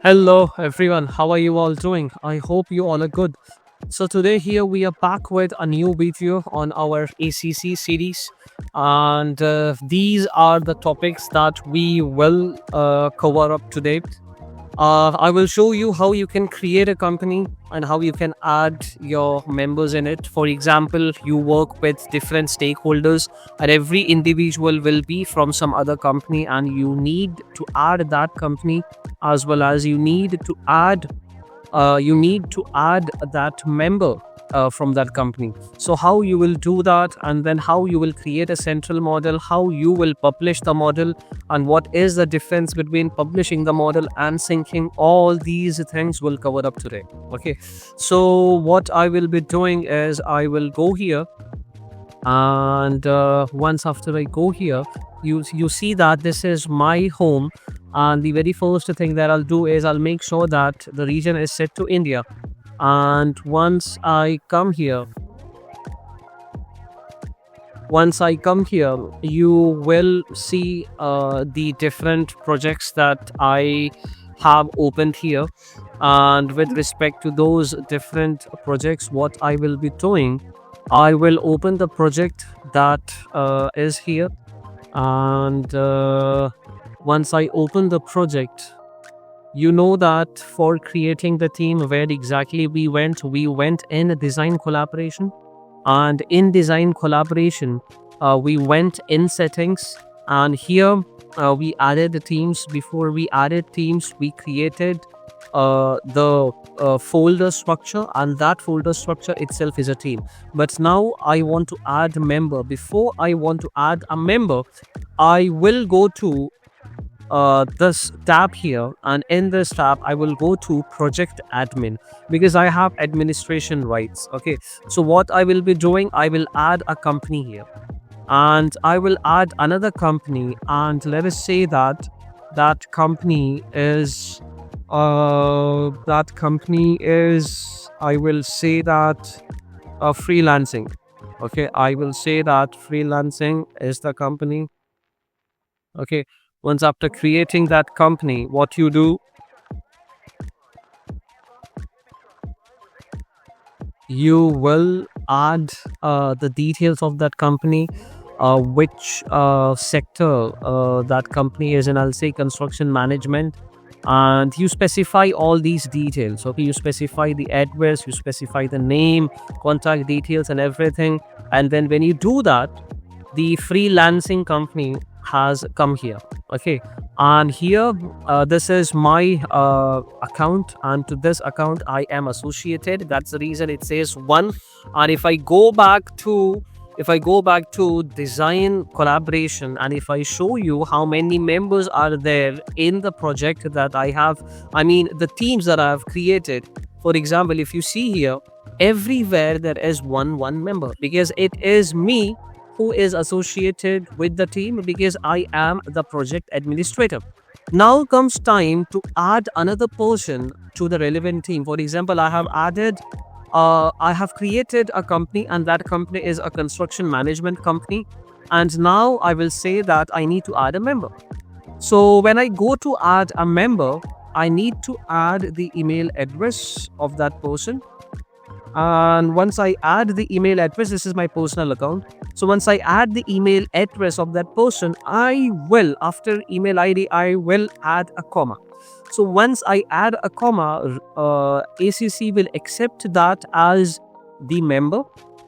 Hello everyone, how are you all doing? I hope you all are good. So today here we are back with a new video on our ACC series, and these are the topics that we will cover up today. I will show you how you can create a company and how you can add your members in it. For example, you work with different stakeholders, and every individual will be from some other company, and you need to add that company, as well as you need to add that member from that company. So how you will do that, and then how you will create a central model, how you will publish the model, and what is the difference between publishing the model and syncing, all these things will cover up today. Okay, so what I will be doing is I will go here, and once after I go here, you see that this is my home, and the very first thing that I'll do is I'll make sure that the region is set to India. And once I come here, you will see the different projects that I have opened here. And with respect to those different projects, what I will be doing, I will open the project that is here. And once I open the project, you know that for creating the theme, where exactly we went in design collaboration. And in design collaboration, we went in settings, and here we added the themes. Before we added themes, we created the folder structure, and that folder structure itself is a theme. But now I want to add a member. Before I want to add a member, I will go to this tab here, and in this tab I will go to project admin, because I have administration rights. Okay, so what I will be doing, I will add a company here, and I will add another company, and let us say that that company is I will say that freelancing. Okay, I will say that freelancing is the company. Okay, once after creating that company, what you do, you will add the details of that company, which sector that company is in. I'll say construction management, and you specify all these details. Okay, you specify the address, you specify the name, contact details, and everything. And then when you do that, the freelancing company has come here. Okay, and here this is my account, and to this account I am associated. That's the reason it says 1. And if I go back to design collaboration, and if I show you how many members are there in the project that I have, I mean the teams that I have created, for example, if you see here, everywhere there is one member, because it is me who is associated with the team, because I am the project administrator. Now comes time to add another person to the relevant team. For example, I have created a company, and that company is a construction management company. And now I will say that I need to add a member. So when I go to add a member, I need to add the email address of that person. And once I add the email address, this is my personal account. So once I add the email address of that person, I will, after email ID, I will add a comma. So once I add a comma, ACC will accept that as the member,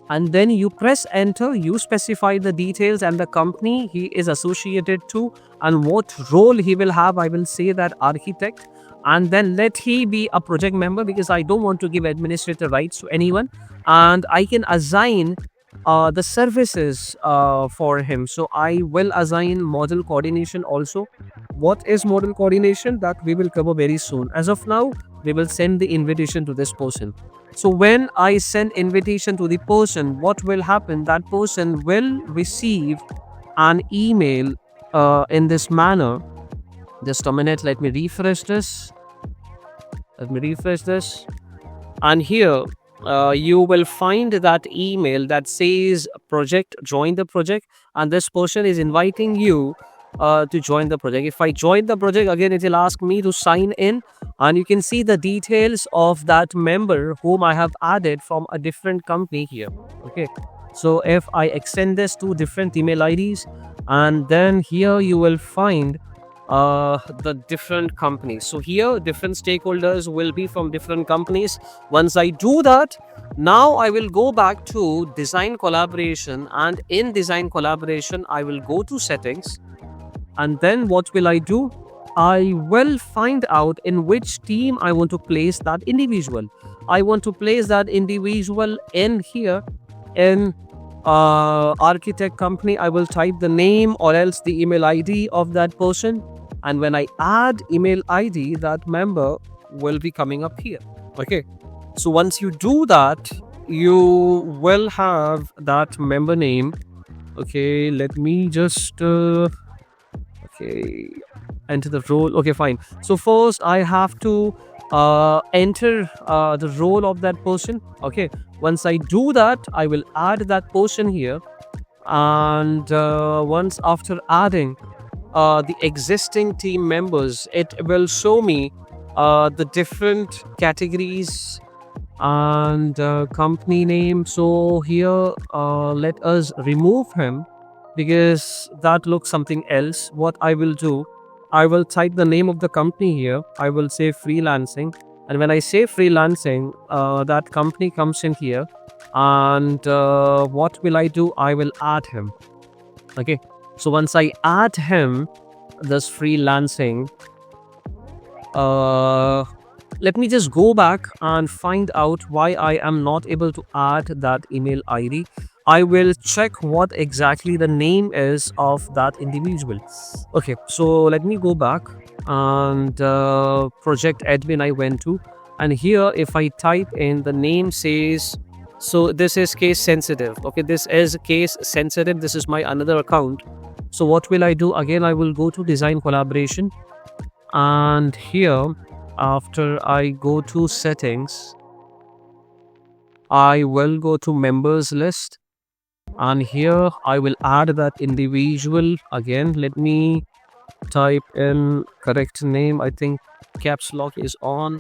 and then you press enter. You specify the details and the company he is associated to, and what role he will have. I will say that architect, and then let he be a project member, because I don't want to give administrator rights to anyone, and I can assign the services for him. So I will assign model coordination also. What is model coordination? That we will cover very soon. As of now, we will send the invitation to this person. So when I send invitation to the person, what will happen? That person will receive an email in this manner. Just a minute, let me refresh this. And here you will find that email that says project, join the project, and this person is inviting you to join the project. If I join the project, again it will ask me to sign in, and you can see the details of that member whom I have added from a different company here. Okay, so if I extend this to different email IDs, and then here you will find the different companies. So here different stakeholders will be from different companies. Once I do that, now I will go back to design collaboration, and in design collaboration I will go to settings, and then what will I do? I will find out in which team I want to place that individual. I want to place that individual in here in architect company. I will type the name or else the email ID of that person, and when I add email ID, that member will be coming up here. Okay, so once you do that, you will have that member name. Okay, let me just okay, enter the role. Okay, fine. So first I have to enter the role of that person. Okay, once I do that, I will add that person here, and once after adding the existing team members, it will show me the different categories and company name. So here let us remove him because that looks something else. What I will do, I will type the name of the company here. I will say freelancing, and when I say freelancing, that company comes in here, and what will I do? I will add him. Okay, so once I add him, this freelancing, let me just go back and find out why I am not able to add that email ID. I will check what exactly the name is of that individual. Okay, so let me go back, and project admin I went to, and here if I type in the name says, so this is case sensitive. Okay, this is case sensitive. This is my another account. So what will I do? Again, I will go to design collaboration, and here after I go to settings, I will go to members list, and here I will add that individual. Again, let me type in correct name. I think caps lock is on.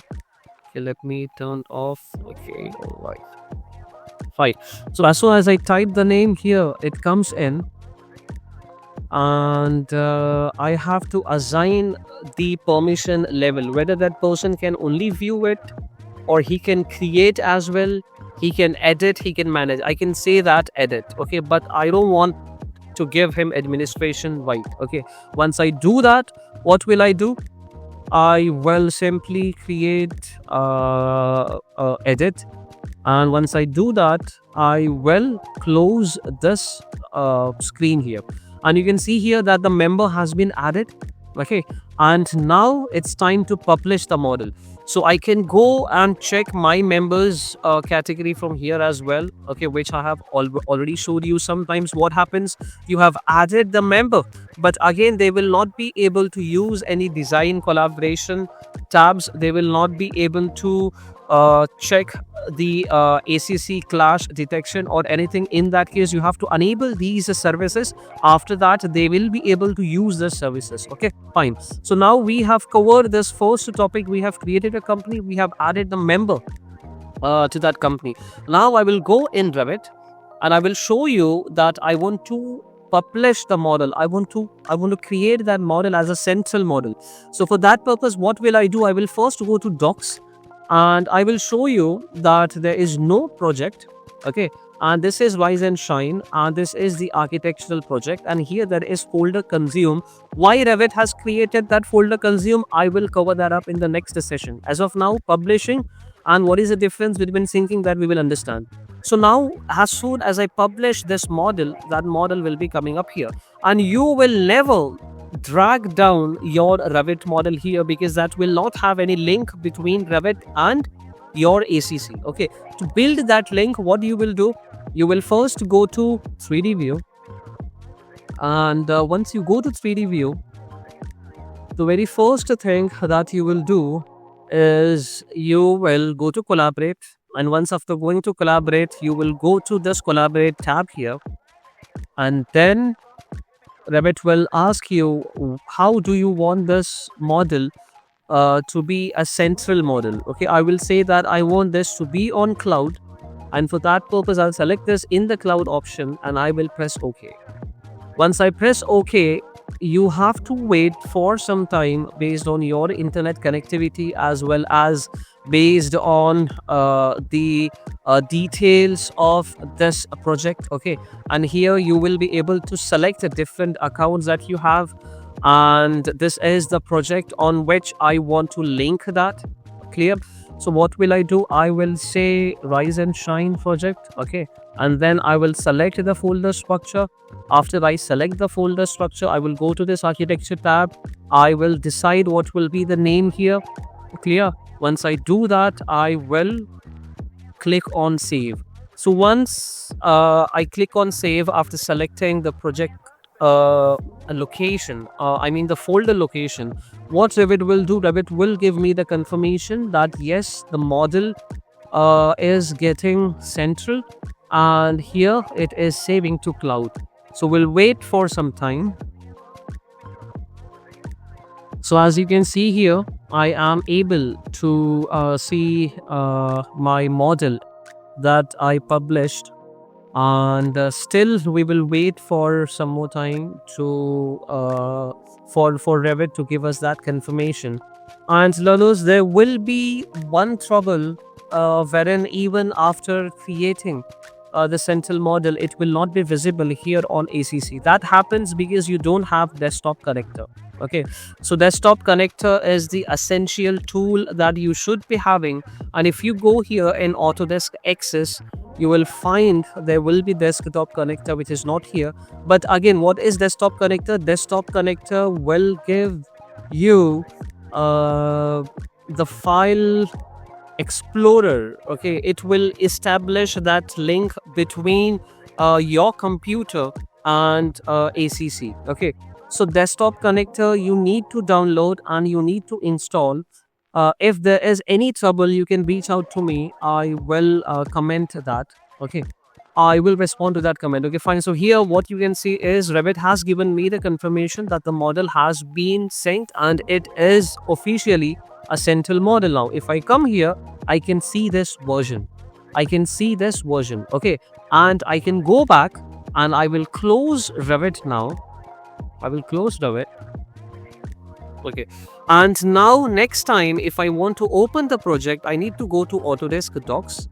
Okay, let me turn off. Okay, all right, fine. So as soon as I type the name here, it comes in, and I have to assign the permission level, whether that person can only view it or he can create as well, he can edit, he can manage. I can say that edit, okay, but I don't want to give him administration right. Okay, once I do that, what will I do? I will simply create edit, and once I do that, I will close this screen here, and you can see here that the member has been added. Okay, and now it's time to publish the model. So I can go and check my members category from here as well, okay, which I have already showed you. Sometimes what happens, you have added the member, but again they will not be able to use any design collaboration tabs. They will not be able to check the ACC clash detection or anything. In that case, you have to enable these services. After that, they will be able to use the services. Okay, fine. So now we have covered this first topic. We have created a company, we have added the member to that company. Now I will go in Revit, and I will show you that I want to publish the model. I want to create that model as a central model. So for that purpose, what will I do? I will first go to docs, and I will show you that there is no project. Okay, and this is Rise and Shine, and this is the architectural project, and here there is folder consume. Why Revit has created that folder consume, I will cover that up in the next session. As of now, publishing and what is the difference between syncing, that we will understand. So now as soon as I publish this model, that model will be coming up here, and you will never drag down your Revit model here, because that will not have any link between Revit and your ACC. Okay, to build that link, what you will do, you will first go to 3D view, and once you go to 3D view, the very first thing that you will do is you will go to collaborate, and once after going to collaborate, you will go to this collaborate tab here, and then Revit will ask you how do you want this model to be a central model. Okay, I will say that I want this to be on cloud, and for that purpose I'll select this in the cloud option and I will press OK. Once I press OK, you have to wait for some time based on your internet connectivity as well as based on the details of this project. Okay, and here you will be able to select the different accounts that you have, and this is the project on which I want to link that. Clear? So what will I do? I will say Rise and Shine project. Okay, and then I will select the folder structure. After I select the folder structure, I will go to this architecture tab. I will decide what will be the name here. Clear? Once I do that, I will click on save. So once I click on save after selecting the project location, I mean the folder location, what Revit will do, Revit will give me the confirmation that yes, the model is getting central, and here it is saving to cloud. So we'll wait for some time. So as you can see here, I am able to see my model that I published, and still we will wait for some more time to for Revit to give us that confirmation. And learners, there will be one trouble wherein even after creating the central model, it will not be visible here on ACC. That happens because you don't have desktop connector. Okay, so desktop connector is the essential tool that you should be having, and if you go here in Autodesk ACC, you will find there will be desktop connector, which is not here. But again, what is desktop connector? Desktop connector will give you the file explorer. Okay, it will establish that link between your computer and ACC. Okay, so desktop connector you need to download and you need to install. If there is any trouble, you can reach out to me. I will comment that. Okay, I will respond to that comment. Okay, fine. So here what you can see is Revit has given me the confirmation that the model has been synced and it is officially a central model now. If I come here, I can see this version. Okay, and I can go back and I will close Revit now. I will close Revit. Okay, and now next time if I want to open the project, I need to go to Autodesk Docs.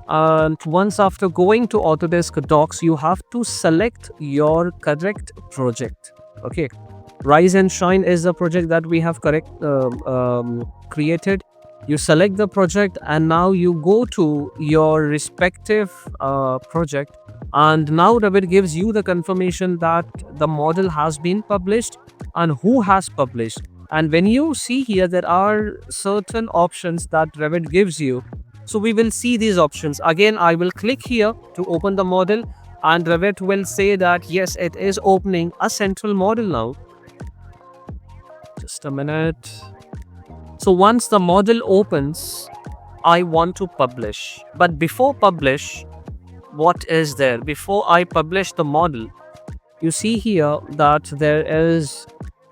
And once after going to Autodesk Docs, you have to select your correct project. Okay, Rise and Shine is the project that we have created. You select the project and now you go to your respective project, and now Revit gives you the confirmation that the model has been published and who has published. And when you see here, there are certain options that Revit gives you. So we will see these options. Again, I will click here to open the model, and Revit will say that yes, it is opening a central model now. Just a minute. So once the model opens, I want to publish. But before publish, what is there? Before I publish the model, you see here that there is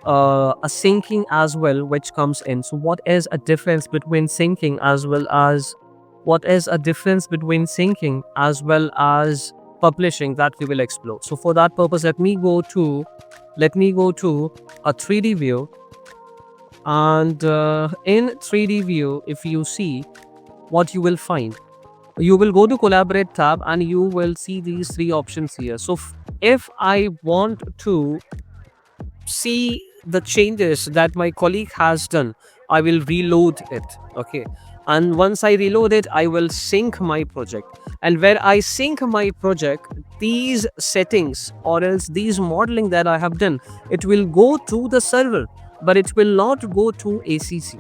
a syncing as well, which comes in. So what is a difference between syncing as well as publishing, that we will explore. So for that purpose, let me go to a 3D view. And in 3D view, if you see what you will find, you will go to Collaborate tab and you will see these three options here. So if I want to see the changes that my colleague has done, I will reload it. Okay, and once I reload it, I will sync my project, and where I sync my project, these settings or else these modeling that I have done, it will go to the server, but it will not go to ACC.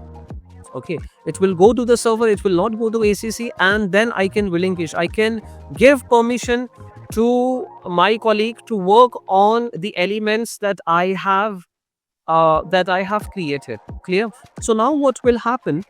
Okay, it will go to the server, it will not go to ACC, and then I can relinquish. I can give permission to my colleague to work on the elements that I have created. Clear? So now what will happen?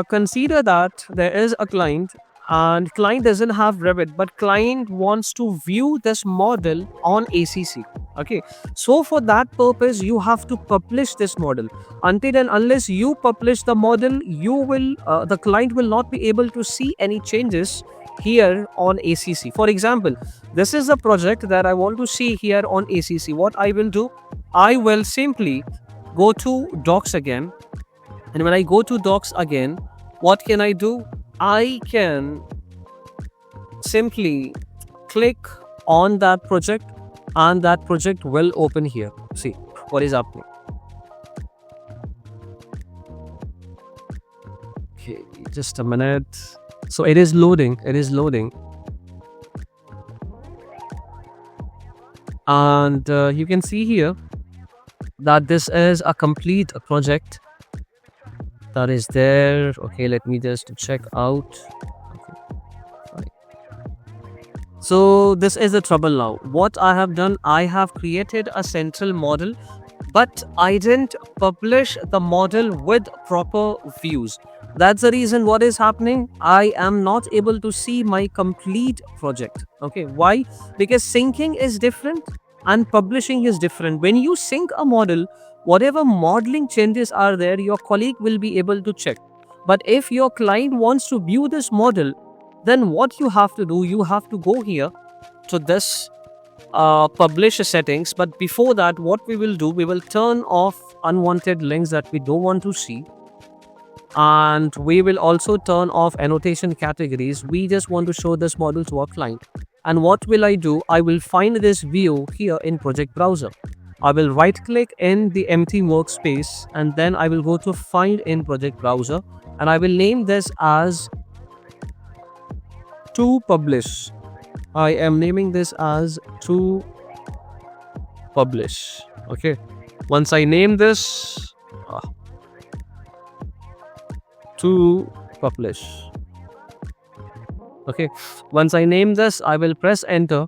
Consider that there is a client and client doesn't have Revit, but client wants to view this model on ACC. Okay, so for that purpose, you have to publish this model. Until and unless you publish the model, the client will not be able to see any changes here on ACC. For example, this is a project that I want to see here on ACC. What I will do, I will simply go to Docs again, and when I go to Docs again, what can I do? I can simply click on that project, and that project will open here. See what is happening. Okay, just a minute. So it is loading. And you can see here that this is a complete project that is there. Okay, let me just check out. Okay. So this is the trouble now. What I have done, I have created a central model, but I didn't publish the model with proper views. That's the reason what is happening. I am not able to see my complete project. Okay, why? Because syncing is different and publishing is different. When you sync a model, whatever modeling changes are there, your colleague will be able to check. But if your client wants to view this model, then what you have to do, you have to go here to this publish settings. But before that, what we will do, we will turn off unwanted links that we don't want to see. And we will also turn off annotation categories. We just want to show this model to our client. And what will I do? I will find this view here in project browser. I will right click in the empty workspace, and then I will go to find in project browser, and I will name this as to publish. I am naming this as to publish. Okay, once I name this to publish. Okay, once I name this, I will press enter,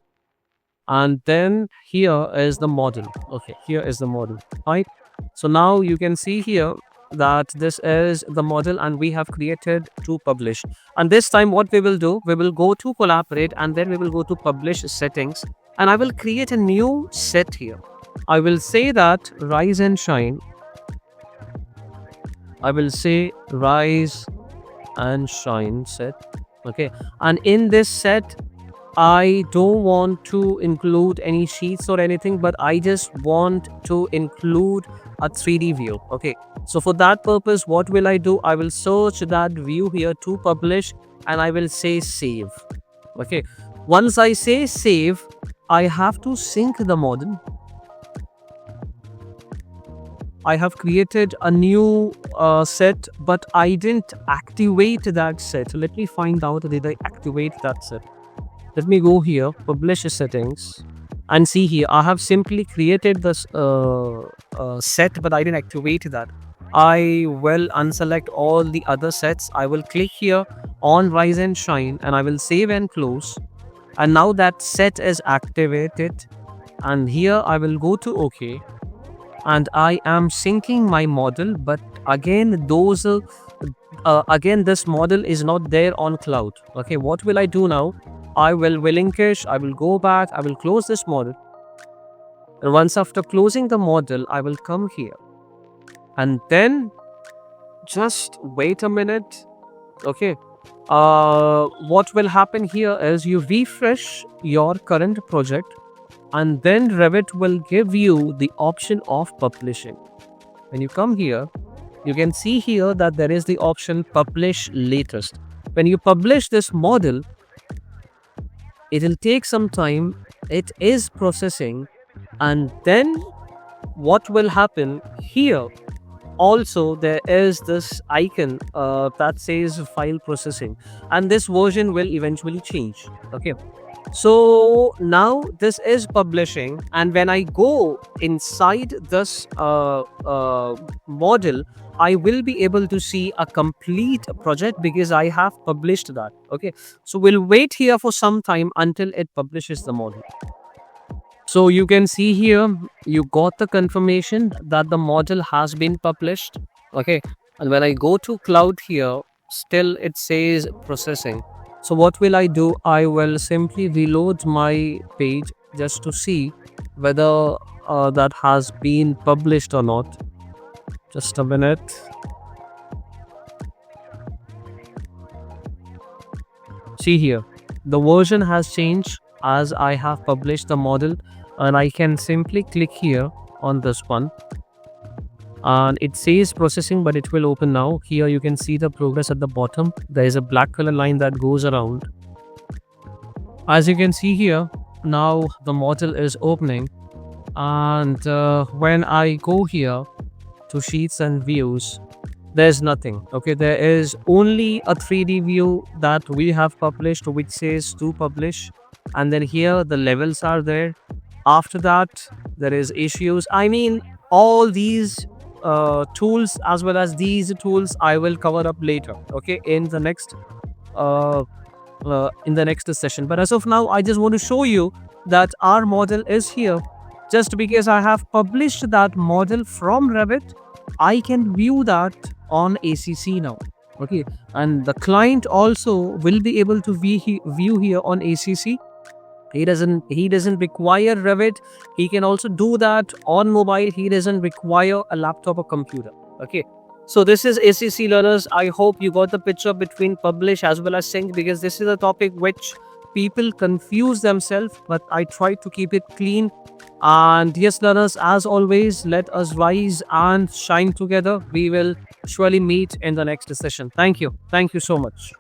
and then here is the model. Okay, here is the model, right? So now you can see here that this is the model, and we have created to publish. And this time what we will do, we will go to collaborate, and then we will go to publish settings, and I will create a new set here. I will say that rise and shine. I will say rise and shine set. Okay, and in this set, I don't want to include any sheets or anything, but I just want to include a 3D view. Okay, so for that purpose, what will I do? I will search that view here to publish, and I will say save. Okay, once I say save, I have to sync the model. I have created a new set, but I didn't activate that set. Let me find out, did I activate that set? Let me go here, publish settings, and see here, I have simply created this set, but I didn't activate that. I will unselect all the other sets. I will click here on rise and shine, and I will save and close. And now that set is activated, and here I will go to OK. And I am syncing my model, but again this model is not there on cloud. Okay, what will I do now? I will relinquish, I will go back, I will close this model, and once after closing the model, I will come here, and then just wait a minute. Okay, what will happen here is you refresh your current project, and then Revit will give you the option of publishing. When you come here, you can see here that there is the option publish latest. When you publish this model, it will take some time. It is processing, and then what will happen here, also there is this icon that says file processing, and this version will eventually change. Okay, so now this is publishing, and when I go inside this model, I will be able to see a complete project because I have published that. Okay, so we'll wait here for some time until it publishes the model. So you can see here, you got the confirmation that the model has been published. Okay, and when I go to cloud here, still it says processing. So what will I do? I will simply reload my page just to see whether that has been published or not. Just a minute. See here, the version has changed as I have published the model, and I can simply click here on this one, and it says processing, but it will open now. Here you can see the progress at the bottom. There is a black color line that goes around. As you can see here, now the model is opening, and when I go here to sheets and views, there's nothing. Okay, there is only a 3D view that we have published, which says to publish, and then here the levels are there. After that, there is issues. I mean, all these tools as well as these tools I will cover up later, okay, in the next session. But as of now, I just want to show you that our model is here. Just because I have published that model from Revit, I can view that on ACC now. Okay, and the client also will be able to view here on ACC. He doesn't require Revit. He can also do that on mobile. He doesn't require a laptop or computer. Okay, so this is ACC learners. I hope you got the picture between publish as well as sync, because this is a topic which people confuse themselves, but I try to keep it clean. And yes, learners, as always, let us rise and shine together. We will surely meet in the next session. Thank you so much.